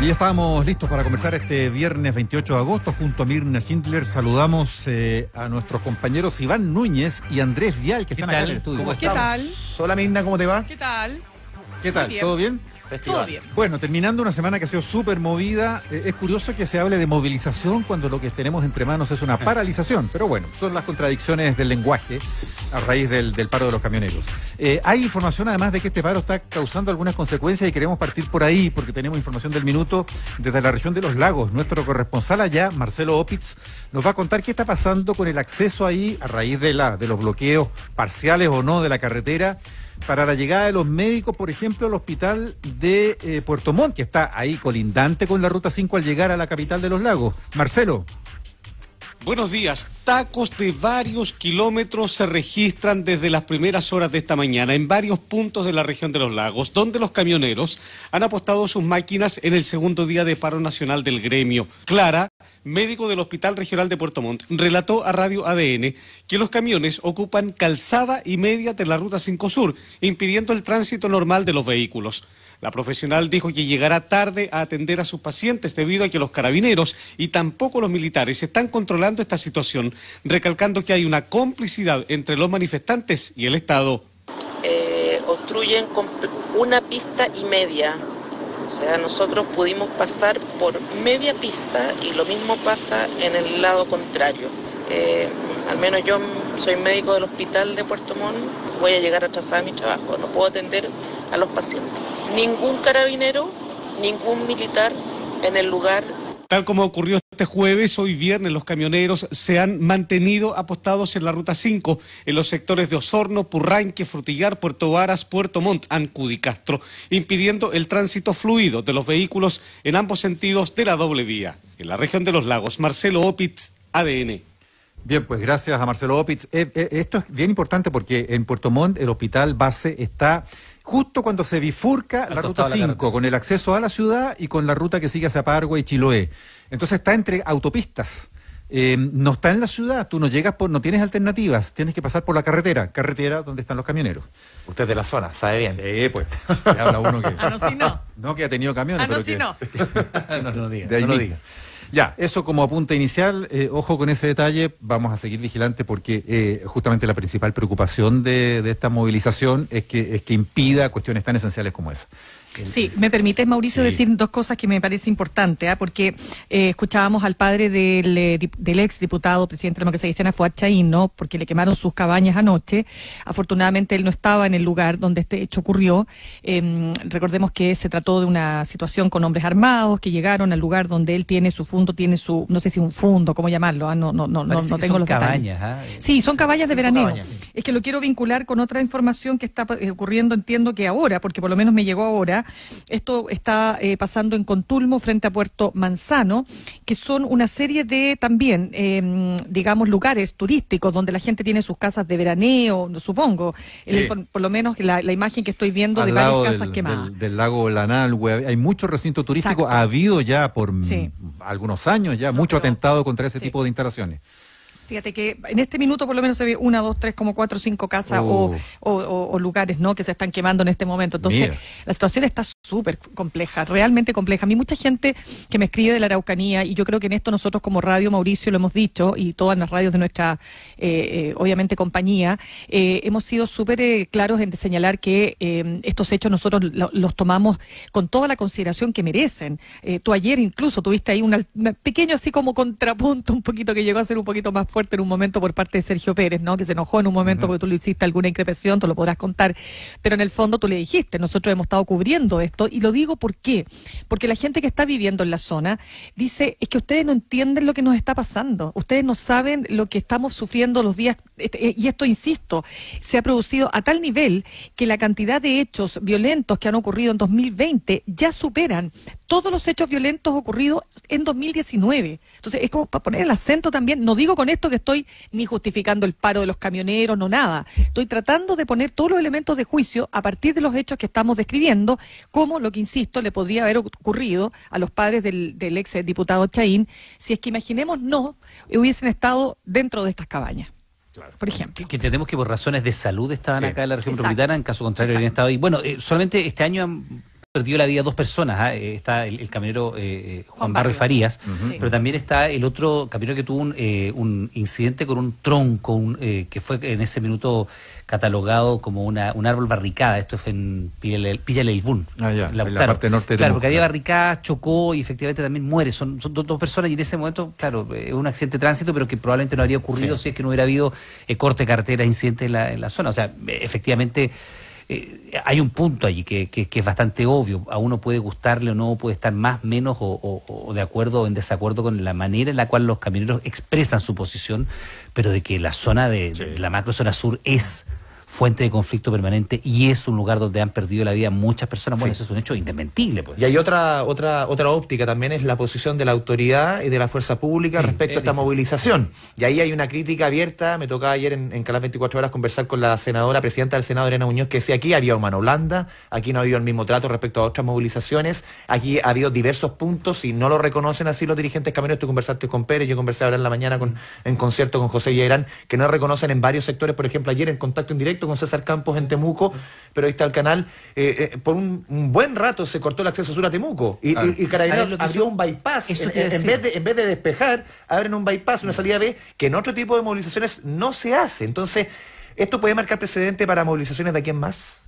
Y ya estábamos listos para conversar este viernes 28 de agosto junto a Mirna Schindler. Saludamos a nuestros compañeros Iván Núñez y Andrés Vial, que están acá en el estudio. ¿Cómo estamos? ¿Qué tal? Hola Mirna, ¿cómo te va? ¿Qué tal? ¿Qué tal? Bien. ¿Todo bien? Todo bien. Bueno, terminando una semana que ha sido súper movida, es curioso que se hable de movilización cuando lo que tenemos entre manos es una paralización, pero bueno, son las contradicciones del lenguaje a raíz del paro de los camioneros. Hay información además de que este paro está causando algunas consecuencias y queremos partir por ahí porque tenemos información del minuto desde la región de Los Lagos. Nuestro corresponsal allá, Marcelo Opitz, nos va a contar qué está pasando con el acceso ahí a raíz de los bloqueos parciales o no de la carretera para la llegada de los médicos, por ejemplo, al hospital de Puerto Montt, que está ahí colindante con la Ruta 5 al llegar a la capital de Los Lagos. Marcelo. Buenos días. Tacos de varios kilómetros se registran desde las primeras horas de esta mañana en varios puntos de la región de Los Lagos, donde los camioneros han apostado sus máquinas en el segundo día de paro nacional del gremio. Clara, médico del Hospital Regional de Puerto Montt, relató a Radio ADN que los camiones ocupan calzada y media de la Ruta 5 Sur, impidiendo el tránsito normal de los vehículos. La profesional dijo que llegará tarde a atender a sus pacientes debido a que los carabineros y tampoco los militares están controlando esta situación, recalcando que hay una complicidad entre los manifestantes y el Estado. Obstruyen con una pista y media. O sea, nosotros pudimos pasar por media pista y lo mismo pasa en el lado contrario. Al menos yo soy médico del hospital de Puerto Montt, voy a llegar atrasada a mi trabajo, no puedo atender a los pacientes. Ningún carabinero, ningún militar en el lugar. Tal como ocurrió este jueves, hoy viernes los camioneros se han mantenido apostados en la Ruta 5, en los sectores de Osorno, Purranque, Frutillar, Puerto Varas, Puerto Montt, Ancud y Castro, impidiendo el tránsito fluido de los vehículos en ambos sentidos de la doble vía. En la región de Los Lagos, Marcelo Opitz, ADN. Bien, pues gracias a Marcelo Opitz. Esto es bien importante porque en Puerto Montt el hospital base está justo cuando se bifurca la Ruta 5, con el acceso a la ciudad y con la ruta que sigue hacia Pargua y Chiloé. Entonces está entre autopistas. No está en la ciudad, tú no llegas no tienes alternativas, tienes que pasar por la carretera donde están los camioneros. Usted es de la zona, sabe bien. Sí, pues, ya habla uno que... no, si no. No, que ha tenido camiones, pero no, si que... no. No diga, de ahí no lo mismo. diga. Ya, eso como apunte inicial, ojo con ese detalle, vamos a seguir vigilantes porque justamente la principal preocupación de esta movilización es que impida cuestiones tan esenciales como esa. Sí, me permites, Mauricio, decir dos cosas que me parece importante, porque escuchábamos al padre del ex diputado, presidente de la democracia cristiana, Fuad Chaín, ¿no? Porque le quemaron sus cabañas anoche. Afortunadamente él no estaba en el lugar donde este hecho ocurrió. Recordemos que se trató de una situación con hombres armados que llegaron al lugar donde él tiene su fundo, no sé si un fundo, cómo llamarlo, no tengo los detalles. Sí, son cabañas de veraneo. Cabañas. Es que lo quiero vincular con otra información que está ocurriendo, entiendo que ahora, porque por lo menos me llegó ahora. Esto está pasando en Contulmo frente a Puerto Manzano, que son una serie de también, digamos, lugares turísticos donde la gente tiene sus casas de veraneo, supongo. Sí. Por lo menos la imagen que estoy viendo al de varias casas quemadas. Del lago Lanalhue, hay mucho recinto turístico. Exacto. Ha habido ya por algunos años mucho atentado contra ese tipo de instalaciones. Fíjate que en este minuto por lo menos se ve 1, 2, 3, como 4, 5 casas o lugares, ¿no?, que se están quemando en este momento. Entonces, la situación está súper compleja, realmente compleja. A mí mucha gente que me escribe de la Araucanía, y yo creo que en esto nosotros como radio, Mauricio, lo hemos dicho, y todas las radios de nuestra, obviamente, compañía, hemos sido súper claros en señalar que estos hechos nosotros los tomamos con toda la consideración que merecen. Tú ayer incluso tuviste ahí un pequeño así como contrapunto, un poquito que llegó a ser un poquito más fuerte en un momento por parte de Sergio Pérez, ¿no?, que se enojó en un momento porque tú le hiciste alguna increpación, tú lo podrás contar, pero en el fondo tú le dijiste, nosotros hemos estado cubriendo esto, y lo digo ¿por qué? Porque la gente que está viviendo en la zona dice, es que ustedes no entienden lo que nos está pasando, ustedes no saben lo que estamos sufriendo los días, y esto, insisto, se ha producido a tal nivel que la cantidad de hechos violentos que han ocurrido en 2020 ya superan todos los hechos violentos ocurridos en 2019. Entonces, es como para poner el acento también, no digo con esto que estoy ni justificando el paro de los camioneros, no nada. Estoy tratando de poner todos los elementos de juicio a partir de los hechos que estamos describiendo, como lo que, insisto, le podría haber ocurrido a los padres del ex diputado Chaín, si es que, imaginemos, no hubiesen estado dentro de estas cabañas. Claro. Por ejemplo. Que entendemos que por razones de salud estaban acá en la región Exacto. metropolitana, en caso contrario habrían estado ahí. Bueno, solamente este año han perdido la vida 2 personas. Está el camionero Juan Barrio Farías, pero también está el otro camionero que tuvo un incidente con un tronco, que fue en ese minuto catalogado como un árbol barricada. Esto fue en Pilla Leilbún. En la parte norte de Claro, porque había barricadas, chocó y efectivamente también muere. Son 2 personas y en ese momento, claro, es un accidente de tránsito, pero que probablemente no habría ocurrido si es que no hubiera habido corte de carretera, incidentes en la zona. O sea, efectivamente... hay un punto allí que es bastante obvio. A uno puede gustarle o no, puede estar más, menos o de acuerdo o en desacuerdo con la manera en la cual los camioneros expresan su posición, pero de que la zona de la macrozona sur es fuente de conflicto permanente y es un lugar donde han perdido la vida muchas personas. Bueno, eso es un hecho indesmentible, pues. Y hay otra óptica también, es la posición de la autoridad y de la fuerza pública respecto a esta movilización. Y ahí hay una crítica abierta. Me tocaba ayer en Canal 24 Horas conversar con la senadora, presidenta del Senado, Irene Muñoz, que decía: aquí había mano blanda, aquí no ha habido el mismo trato respecto a otras movilizaciones, aquí ha habido diversos puntos y no lo reconocen así los dirigentes camioneros. Tú conversaste con Pérez, yo conversé ahora en la mañana en concierto con José Villarán, que no reconocen en varios sectores. Por ejemplo, ayer en contacto en directo con César Campos en Temuco, pero ahí está el canal, por un buen rato se cortó el acceso sur a Temuco y Carabineros abrió un bypass, en vez de despejar, abren un bypass, una salida B, que en otro tipo de movilizaciones no se hace. Entonces, ¿esto puede marcar precedente para movilizaciones de aquí en más?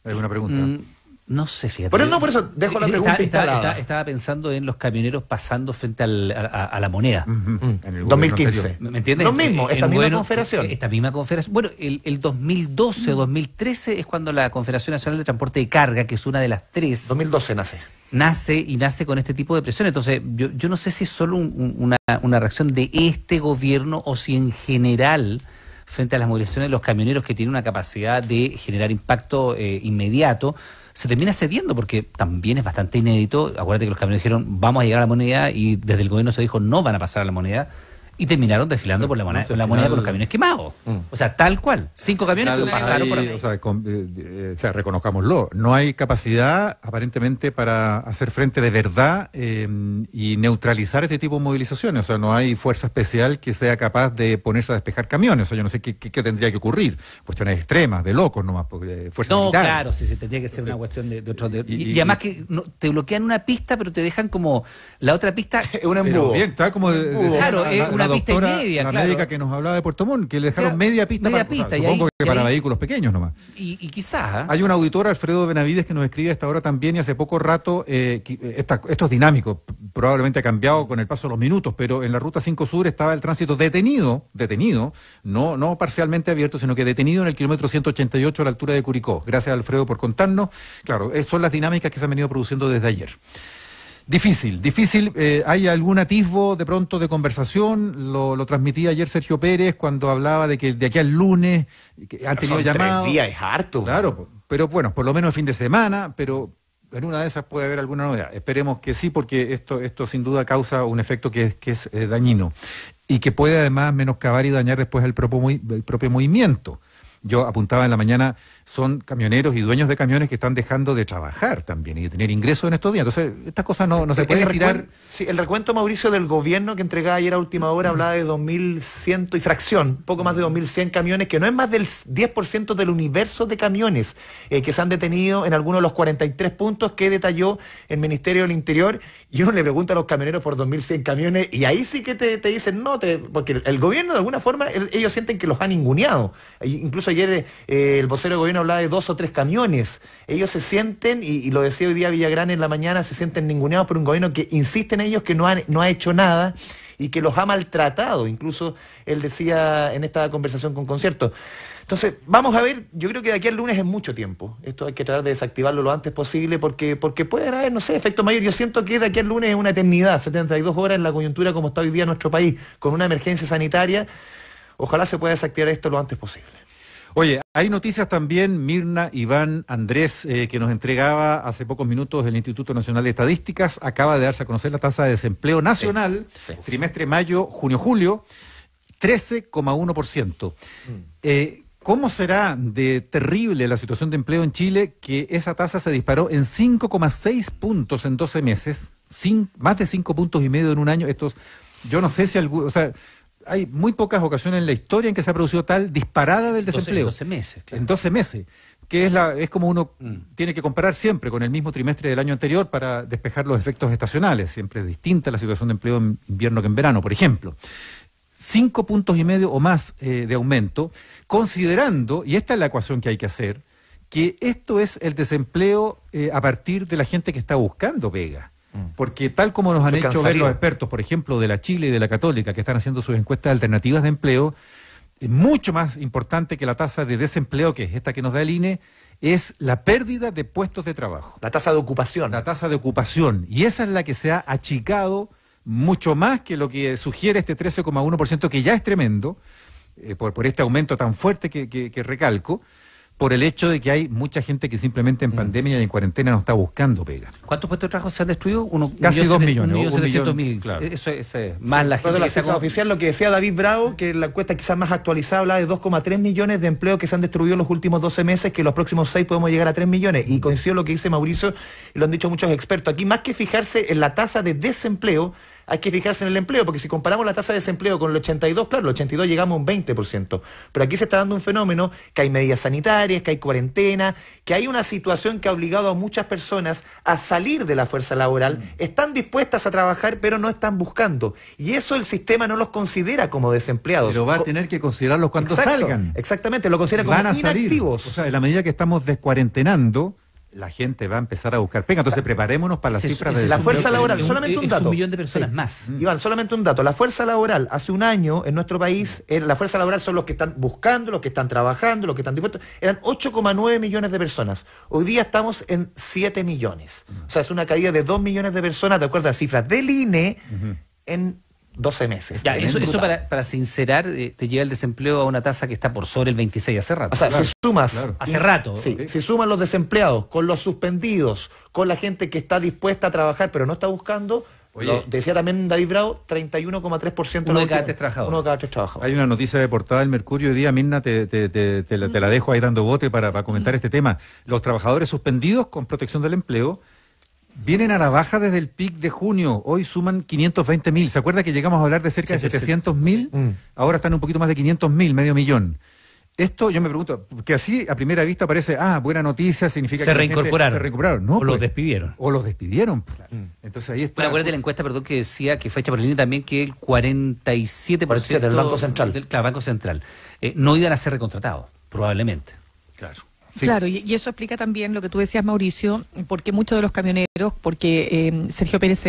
Hay una pregunta. No sé, fíjate. Por eso dejo la pregunta instalada. Estaba pensando en los camioneros pasando frente a la moneda. En el 2015. ¿Me entiendes? Lo mismo, esta misma confederación. Esta misma confederación. Bueno, el 2012 o 2013 es cuando la Confederación Nacional de Transporte de Carga, que es una de las 3... 2012 nace con este tipo de presión. Entonces, yo no sé si es solo una reacción de este gobierno o si en general, frente a las movilizaciones de los camioneros que tienen una capacidad de generar impacto inmediato, se termina cediendo, porque también es bastante inédito. Acuérdate que los camioneros dijeron vamos a llegar a la moneda y desde el gobierno se dijo no van a pasar a la moneda y terminaron desfilando por la moneda, moneda con los camiones quemados. O sea, tal cual. 5 camiones que pasaron por ahí. O sea, reconozcámoslo. No hay capacidad aparentemente para hacer frente de verdad y neutralizar este tipo de movilizaciones. O sea, no hay fuerza especial que sea capaz de ponerse a despejar camiones. O sea, yo no sé qué tendría que ocurrir. Cuestiones extremas, de locos nomás, porque fuerza militar. No, claro, sí, tendría que ser una cuestión de otro... Y además que te bloquean una pista, pero te dejan como la otra pista... un embudo. Bien, está como claro, una pista y media, la médica que nos hablaba de Puerto Montt, que le dejaron media pista, supongo que para vehículos pequeños nomás. Y quizás... Hay un auditor, Alfredo Benavides, que nos escribe a esta hora también, y hace poco rato, esto es dinámico, probablemente ha cambiado con el paso de los minutos, pero en la Ruta 5 Sur estaba el tránsito detenido, no parcialmente abierto, sino que detenido en el kilómetro 188 a la altura de Curicó. Gracias, Alfredo, por contarnos. Claro, son las dinámicas que se han venido produciendo desde ayer. Difícil. ¿Hay algún atisbo de pronto de conversación? Lo transmitía ayer Sergio Pérez cuando hablaba de que de aquí al lunes han tenido llamados. 3 días es harto. Claro, pero bueno, por lo menos el fin de semana, pero en una de esas puede haber alguna novedad. Esperemos que sí, porque esto sin duda causa un efecto que es dañino y que puede además menoscabar y dañar después el propio movimiento. Yo apuntaba en la mañana, son camioneros y dueños de camiones que están dejando de trabajar también y de tener ingresos en estos días. Entonces, estas cosas no se pueden tirar. Sí, el recuento, Mauricio, del gobierno que entregaba ayer a última hora hablaba de 2.100 y fracción, poco más de 2.100 camiones, que no es más del 10% del universo de camiones que se han detenido en algunos de los 43 puntos que detalló el Ministerio del Interior. Y uno le pregunta a los camioneros por 2.100 camiones y ahí sí que te dicen no, porque el gobierno de alguna forma, ellos sienten que los han ninguneado. Incluso ayer el vocero del gobierno hablaba de 2 o 3 camiones. Ellos se sienten, y lo decía hoy día Villagrán en la mañana, se sienten ninguneados por un gobierno que insiste en ellos, que no ha hecho nada y que los ha maltratado. Incluso él decía en esta conversación con Concierto. Entonces, vamos a ver, yo creo que de aquí al lunes es mucho tiempo. Esto hay que tratar de desactivarlo lo antes posible porque pueden haber, no sé, efecto mayor. Yo siento que de aquí al lunes es una eternidad, 72 horas en la coyuntura como está hoy día nuestro país, con una emergencia sanitaria. Ojalá se pueda desactivar esto lo antes posible. Oye, hay noticias también, Mirna, Iván, Andrés, que nos entregaba hace pocos minutos el Instituto Nacional de Estadísticas. Acaba de darse a conocer la tasa de desempleo nacional, trimestre mayo, junio-julio, 13,1%. ¿Cómo será de terrible la situación de empleo en Chile que esa tasa se disparó en 5,6 puntos en 12 meses? Más de 5,5 puntos en un año. Yo no sé si hay muy pocas ocasiones en la historia en que se ha producido tal disparada del desempleo. En 12 meses, claro. En 12 meses. que es como uno tiene que comparar siempre con el mismo trimestre del año anterior para despejar los efectos estacionales. Siempre es distinta la situación de empleo en invierno que en verano, por ejemplo. 5,5 puntos o más de aumento, considerando, y esta es la ecuación que hay que hacer, que esto es el desempleo a partir de la gente que está buscando pega. Porque tal como nos han hecho ver los expertos, por ejemplo, de la Chile y de la Católica, que están haciendo sus encuestas alternativas de empleo, mucho más importante que la tasa de desempleo, que es esta que nos da el INE, es la pérdida de puestos de trabajo. La tasa de ocupación. La tasa de ocupación. Y esa es la que se ha achicado mucho más que lo que sugiere este 13,1%, que ya es tremendo, por este aumento tan fuerte que recalco, por el hecho de que hay mucha gente que simplemente en pandemia y en cuarentena no está buscando pega. ¿Cuántos puestos de trabajo se han destruido? Casi 2 millones. 1.700.000. Claro. Eso es más la gente. La cifra oficial, lo que decía David Bravo, que la encuesta quizás más actualizada habla de 2,3 millones de empleos que se han destruido en los últimos 12 meses, que en los próximos 6 podemos llegar a 3 millones. Y coincido lo que dice Mauricio, y lo han dicho muchos expertos. Aquí, más que fijarse en la tasa de desempleo, hay que fijarse en el empleo, porque si comparamos la tasa de desempleo con el 82, claro, el 82 llegamos a un 20%. Pero aquí se está dando un fenómeno que hay medidas sanitarias, que hay cuarentena, que hay una situación que ha obligado a muchas personas a salir de la fuerza laboral, están dispuestas a trabajar, pero no están buscando. Y eso el sistema no los considera como desempleados. Pero va a tener que considerarlos cuando salgan. Exactamente, lo considera como inactivos. Salir. O sea, en la medida que estamos descuarentenando, la gente va a empezar a buscar pega. Entonces preparémonos para las cifras de la fuerza laboral, solamente un dato. Es 1 millón de personas más. Iván, solamente un dato. La fuerza laboral, hace un año en nuestro país, la fuerza laboral son los que están buscando, los que están trabajando, los que están dispuestos. Eran 8,9 millones de personas. Hoy día estamos en 7 millones. O sea, es una caída de 2 millones de personas, de acuerdo a las cifras del INE, en 12 meses. Ya, eso para sincerar, te lleva el desempleo a una tasa que está por sobre el 26 hace rato. O sea, si sumas... Hace rato. Sí, si suman los desempleados con los suspendidos, con la gente que está dispuesta a trabajar pero no está buscando, decía también David Bravo, 31,3%. Uno de cada 3 trabajadores. Uno de cada 3 trabajadores. Hay una noticia de portada del Mercurio hoy día, Mirna, te la dejo ahí dando bote para comentar este tema. Los trabajadores suspendidos con protección del empleo vienen a la baja desde el pic de junio. Hoy suman 520.000. ¿Se acuerda que llegamos a hablar de cerca de 700.000? Ahora están un poquito más de 500.000, medio millón. Esto yo me pregunto, que así a primera vista parece, buena noticia, significa que se reincorporaron. No, o los despidieron. O los despidieron. Entonces ahí está. Bueno, acuérdate la encuesta, que decía, que fue hecha por el INE también, que el 47% del Banco Central. Banco Central, no iban a ser recontratados, probablemente. Claro. Sí. Claro, y eso explica también lo que tú decías, Mauricio, porque muchos de los camioneros, porque Sergio Pérez,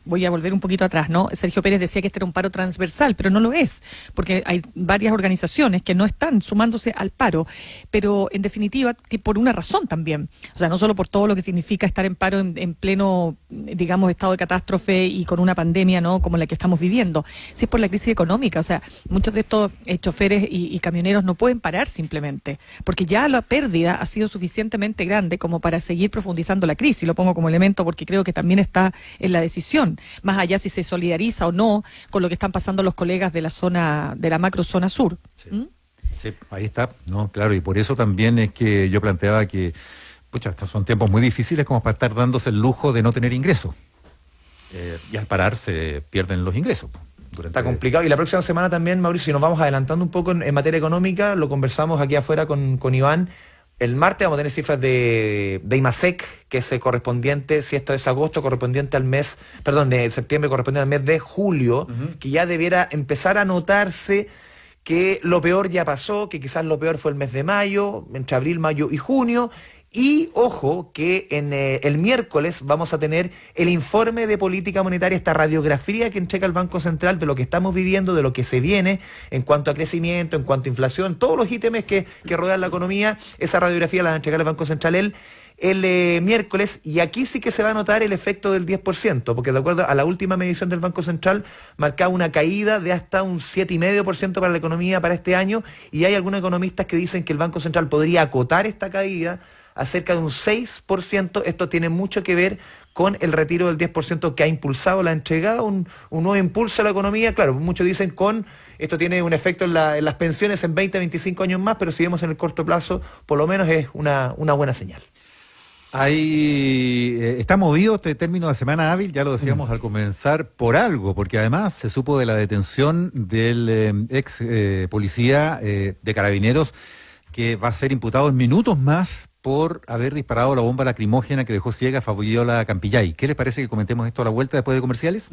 voy a volver un poquito atrás, ¿no? Sergio Pérez decía que este era un paro transversal, pero no lo es, porque hay varias organizaciones que no están sumándose al paro, pero en definitiva, por una razón también. O sea, no solo por todo lo que significa estar en paro en pleno, digamos, estado de catástrofe y con una pandemia, ¿no?, como la que estamos viviendo, si es por la crisis económica. O sea, muchos de estos choferes y camioneros no pueden parar simplemente, porque ya la pérdida ha sido suficientemente grande como para seguir profundizando la crisis. Lo pongo como elemento porque creo que también está en la decisión, más allá si se solidariza o no con lo que están pasando los colegas de la zona, de la macro zona sur. Sí, sí, ahí está, no, claro, y por eso también es que yo planteaba que, estos son tiempos muy difíciles como para estar dándose el lujo de no tener ingresos. Y al parar se pierden los ingresos. Está complicado. Y la próxima semana también, Mauricio, si nos vamos adelantando un poco en materia económica, lo conversamos aquí afuera con Iván. El martes vamos a tener cifras de IMASEC, que es correspondiente, si esto es agosto, correspondiente al mes, de septiembre, correspondiente al mes de julio, que ya debiera empezar a notarse que lo peor ya pasó, que quizás lo peor fue el mes de mayo, entre abril, mayo y junio. Y ojo que en el miércoles vamos a tener el informe de política monetaria, esta radiografía que entrega el Banco Central de lo que estamos viviendo, de lo que se viene en cuanto a crecimiento, en cuanto a inflación, todos los ítems que rodean la economía. Esa radiografía la va a entregar el Banco Central el miércoles, y aquí sí que se va a notar el efecto del 10%, porque de acuerdo a la última medición del Banco Central marcaba una caída de hasta un 7,5% para la economía para este año, y hay algunos economistas que dicen que el Banco Central podría acotar esta caída a cerca de un 6%. Esto tiene mucho que ver con el retiro del 10% que ha impulsado la entregada, un nuevo impulso a la economía. Claro, muchos dicen esto tiene un efecto en las pensiones en 20, 25 años más, pero si vemos en el corto plazo, por lo menos es una buena señal. Está movido este término de semana hábil, ya lo decíamos al comenzar, por algo, porque además se supo de la detención del ex policía de Carabineros, que va a ser imputado en minutos más por haber disparado la bomba lacrimógena que dejó ciega a Fabiola Campillay. ¿Qué les parece que comentemos esto a la vuelta después de comerciales?